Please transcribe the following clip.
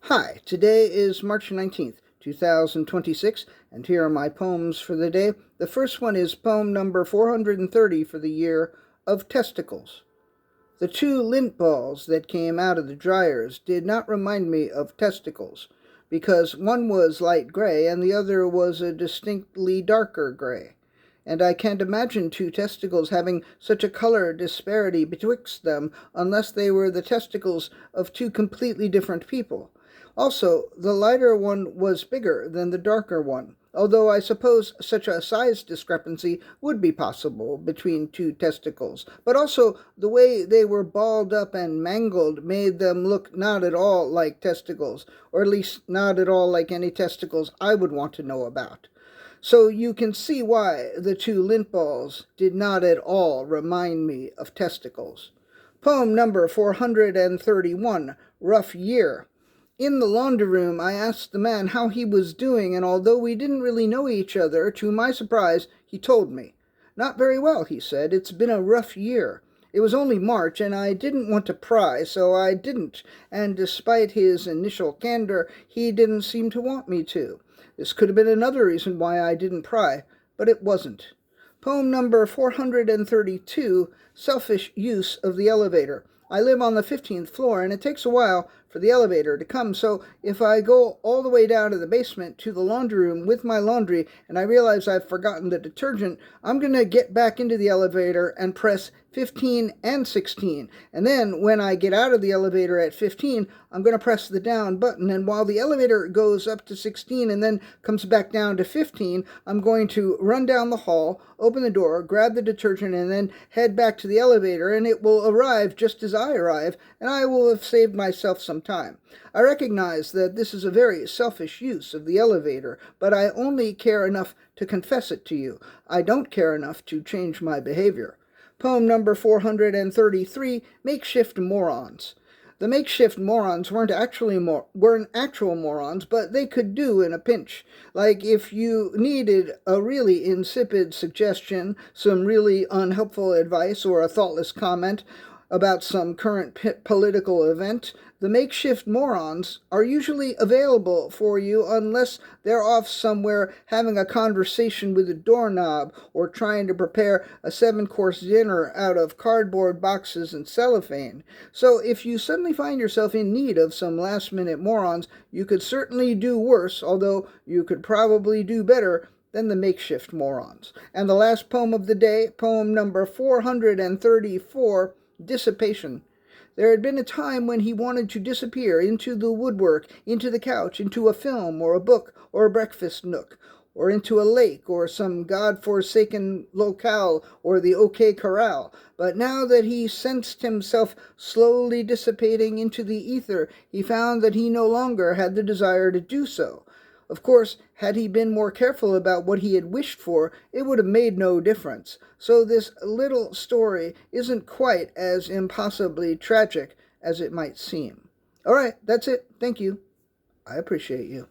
Hi, today is March 19th, 2026, and here are my poems for the day. The first one is poem number 430 for the year of Testicles. The two lint balls that came out of the dryers did not remind me of testicles, because one was light gray and the other was a distinctly darker gray. And I can't imagine two testicles having such a color disparity betwixt them unless they were the testicles of two completely different people. Also, the lighter one was bigger than the darker one, although I suppose such a size discrepancy would be possible between two testicles. But also, the way they were balled up and mangled made them look not at all like testicles, or at least not at all like any testicles I would want to know about. So you can see why the two lint balls did not at all remind me of testicles. Poem number 431, Rough Year. In the laundry room, I asked the man how he was doing, and although we didn't really know each other, to my surprise, he told me. Not very well, he said. It's been a rough year. It was only March, and I didn't want to pry, so I didn't, and despite his initial candor, he didn't seem to want me to. This could have been another reason why I didn't pry, but it wasn't. Poem number 432, Selfish Use of the Elevator. I live on the 15th floor, and it takes a while for the elevator to come, so if I go all the way down to the basement to the laundry room with my laundry and I realize I've forgotten the detergent, I'm going to get back into the elevator and press 15 and 16. And then when I get out of the elevator at 15, I'm going to press the down button. And while the elevator goes up to 16 and then comes back down to 15, I'm going to run down the hall, open the door, grab the detergent, and then head back to the elevator. And it will arrive just as I arrive, and I will have saved myself some time. I recognize that this is a very selfish use of the elevator, but I only care enough to confess it to you. I don't care enough to change my behavior. Poem number 433, Makeshift Morons. The makeshift morons weren't actual morons, but they could do in a pinch. Like if you needed a really insipid suggestion, some really unhelpful advice, or a thoughtless comment about some current political event, the makeshift morons are usually available for you unless they're off somewhere having a conversation with a doorknob or trying to prepare a 7-course dinner out of cardboard boxes and cellophane. So if you suddenly find yourself in need of some last-minute morons, you could certainly do worse, although you could probably do better than the makeshift morons. And the last poem of the day, poem number 434, Dissipation. There had been a time when he wanted to disappear into the woodwork, into the couch, into a film or a book or a breakfast nook, or into a lake or some god-forsaken locale or the OK Corral. But now that he sensed himself slowly dissipating into the ether, he found that he no longer had the desire to do so. Of course, had he been more careful about what he had wished for, it would have made no difference. So this little story isn't quite as impossibly tragic as it might seem. All right, that's it. Thank you. I appreciate you.